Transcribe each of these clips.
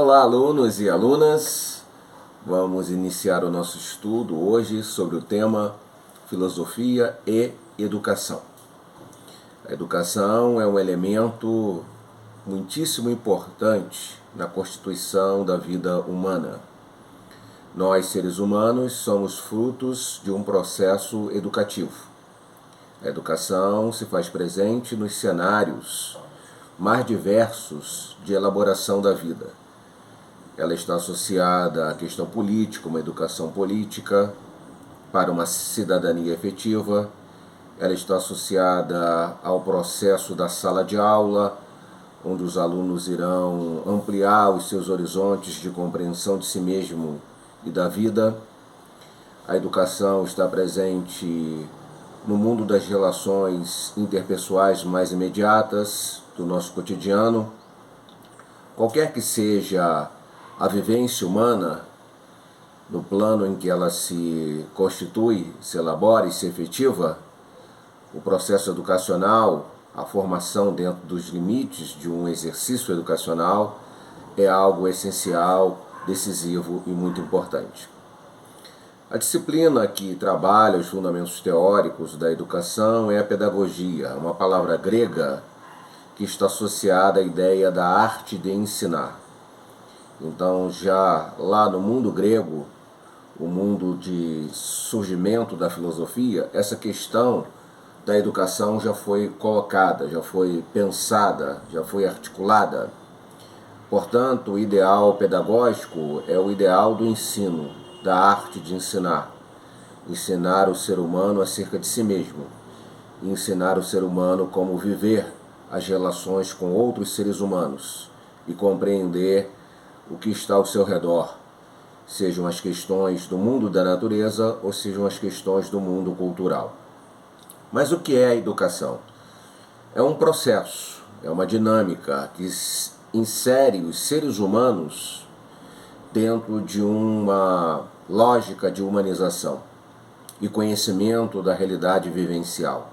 Olá, alunos e alunas! Vamos iniciar o nosso estudo hoje sobre o tema Filosofia e Educação. A educação é um elemento muitíssimo importante na constituição da vida humana. Nós, seres humanos, somos frutos de um processo educativo. A educação se faz presente nos cenários mais diversos de elaboração da vida. Ela está associada à questão política, uma educação política para uma cidadania efetiva. Ela está associada ao processo da sala de aula, onde os alunos irão ampliar os seus horizontes de compreensão de si mesmo e da vida. A educação está presente no mundo das relações interpessoais mais imediatas do nosso cotidiano. Qualquer que seja a vivência humana, no plano em que ela se constitui, se elabora e se efetiva, o processo educacional, a formação dentro dos limites de um exercício educacional, é algo essencial, decisivo e muito importante. A disciplina que trabalha os fundamentos teóricos da educação é a pedagogia, uma palavra grega que está associada à ideia da arte de ensinar. Então, já lá no mundo grego, o mundo de surgimento da filosofia, essa questão da educação já foi colocada, já foi pensada, já foi articulada. Portanto, o ideal pedagógico é o ideal do ensino, da arte de ensinar. Ensinar o ser humano acerca de si mesmo. Ensinar o ser humano como viver as relações com outros seres humanos e compreender o que está ao seu redor, sejam as questões do mundo da natureza ou sejam as questões do mundo cultural. Mas o que é a educação? É um processo, é uma dinâmica que insere os seres humanos dentro de uma lógica de humanização e conhecimento da realidade vivencial.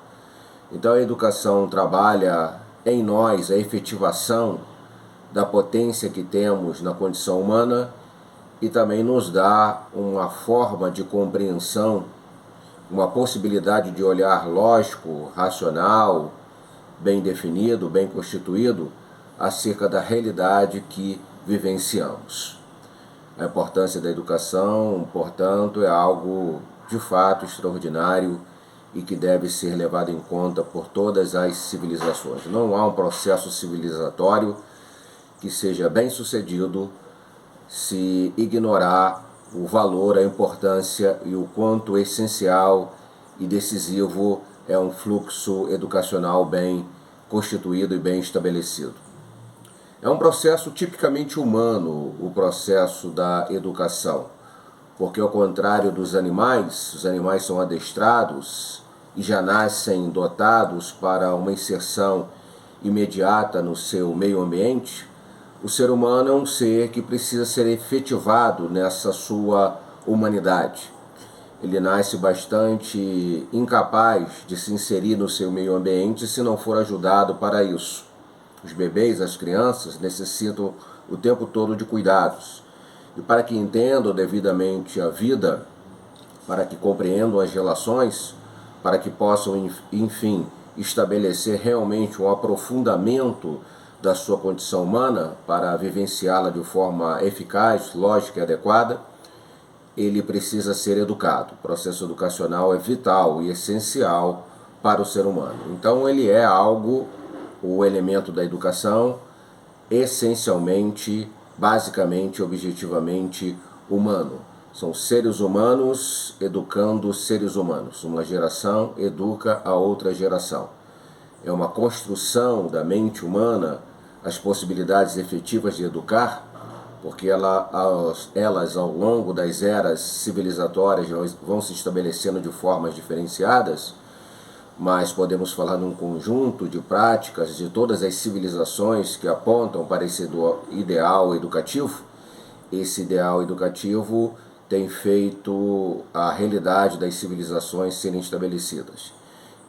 Então a educação trabalha em nós a efetivação da potência que temos na condição humana e também nos dá uma forma de compreensão, uma possibilidade de olhar lógico, racional, bem definido, bem constituído, acerca da realidade que vivenciamos. A importância da educação, portanto, é algo de fato extraordinário e que deve ser levado em conta por todas as civilizações. Não há um processo civilizatório que seja bem sucedido se ignorar o valor, a importância e o quanto essencial e decisivo é um fluxo educacional bem constituído e bem estabelecido. É um processo tipicamente humano, o processo da educação, porque ao contrário dos animais, os animais são adestrados e já nascem dotados para uma inserção imediata no seu meio ambiente. O ser humano é um ser que precisa ser efetivado nessa sua humanidade. Ele nasce bastante incapaz de se inserir no seu meio ambiente se não for ajudado para isso. Os bebês, as crianças, necessitam o tempo todo de cuidados. E para que entendam devidamente a vida, para que compreendam as relações, para que possam, enfim, estabelecer realmente um aprofundamento da sua condição humana para vivenciá-la de forma eficaz, lógica e adequada, ele precisa ser educado. O processo educacional é vital e essencial para o ser humano. Então ele é algo, o elemento da educação, essencialmente, basicamente, objetivamente humano. São seres humanos educando seres humanos. Uma geração educa a outra geração. É uma construção da mente humana as possibilidades efetivas de educar, porque elas ao longo das eras civilizatórias vão se estabelecendo de formas diferenciadas, mas podemos falar num conjunto de práticas de todas as civilizações que apontam para esse ideal educativo. Esse ideal educativo tem feito a realidade das civilizações serem estabelecidas.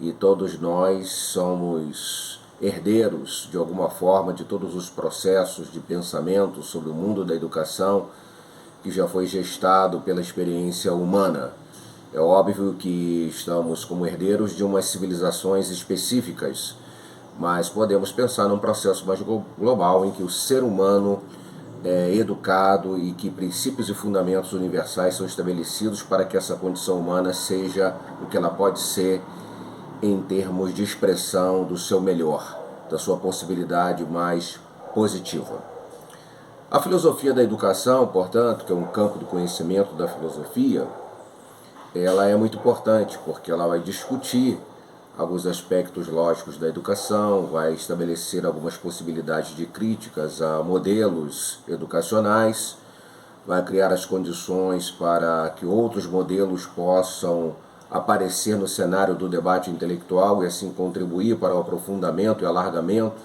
E todos nós somos herdeiros, de alguma forma, de todos os processos de pensamento sobre o mundo da educação que já foi gestado pela experiência humana. É óbvio que estamos como herdeiros de umas civilizações específicas, mas podemos pensar num processo mais global em que o ser humano é educado e que princípios e fundamentos universais são estabelecidos para que essa condição humana seja o que ela pode ser em termos de expressão do seu melhor, da sua possibilidade mais positiva. A filosofia da educação, portanto, que é um campo do conhecimento da filosofia, ela é muito importante porque ela vai discutir alguns aspectos lógicos da educação, vai estabelecer algumas possibilidades de críticas a modelos educacionais, vai criar as condições para que outros modelos possam aparecer no cenário do debate intelectual e assim contribuir para o aprofundamento e alargamento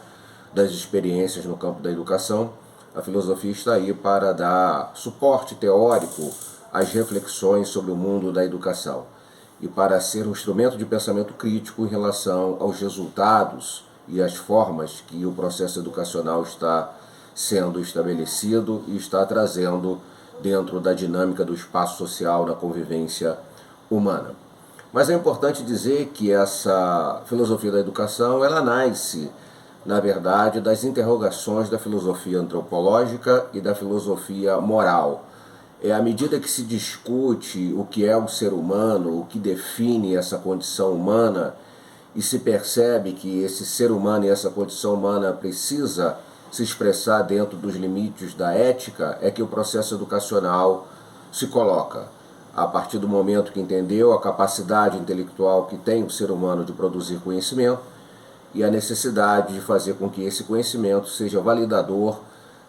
das experiências no campo da educação. A filosofia está aí para dar suporte teórico às reflexões sobre o mundo da educação e para ser um instrumento de pensamento crítico em relação aos resultados e às formas que o processo educacional está sendo estabelecido e está trazendo dentro da dinâmica do espaço social na convivência humana. Mas é importante dizer que essa filosofia da educação, ela nasce, na verdade, das interrogações da filosofia antropológica e da filosofia moral. É à medida que se discute o que é o ser humano, o que define essa condição humana, e se percebe que esse ser humano e essa condição humana precisa se expressar dentro dos limites da ética, é que o processo educacional se coloca. A partir do momento que entendeu a capacidade intelectual que tem o ser humano de produzir conhecimento e a necessidade de fazer com que esse conhecimento seja validador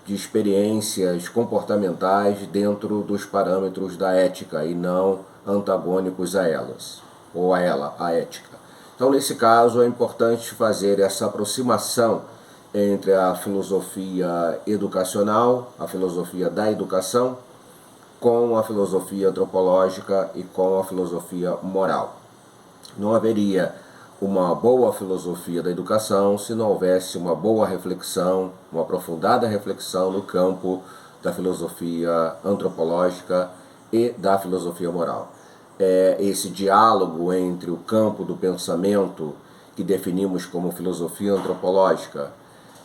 de experiências comportamentais dentro dos parâmetros da ética e não antagônicos a elas, ou a ela, a ética. Então, nesse caso, é importante fazer essa aproximação entre a filosofia educacional, a filosofia da educação, com a filosofia antropológica e com a filosofia moral. Não haveria uma boa filosofia da educação se não houvesse uma boa reflexão, uma aprofundada reflexão no campo da filosofia antropológica e da filosofia moral. É esse diálogo entre o campo do pensamento, que definimos como filosofia antropológica,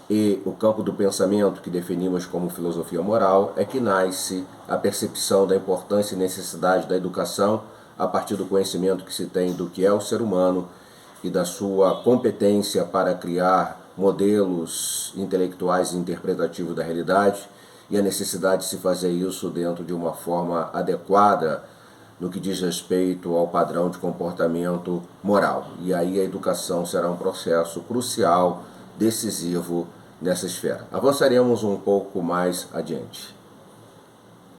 e o campo do pensamento, que definimos como filosofia moral, é que nasce a percepção da importância e necessidade da educação a partir do conhecimento que se tem do que é o ser humano e da sua competência para criar modelos intelectuais e interpretativos da realidade e a necessidade de se fazer isso dentro de uma forma adequada no que diz respeito ao padrão de comportamento moral. E aí a educação será um processo crucial, decisivo nessa esfera. Avançaremos um pouco mais adiante.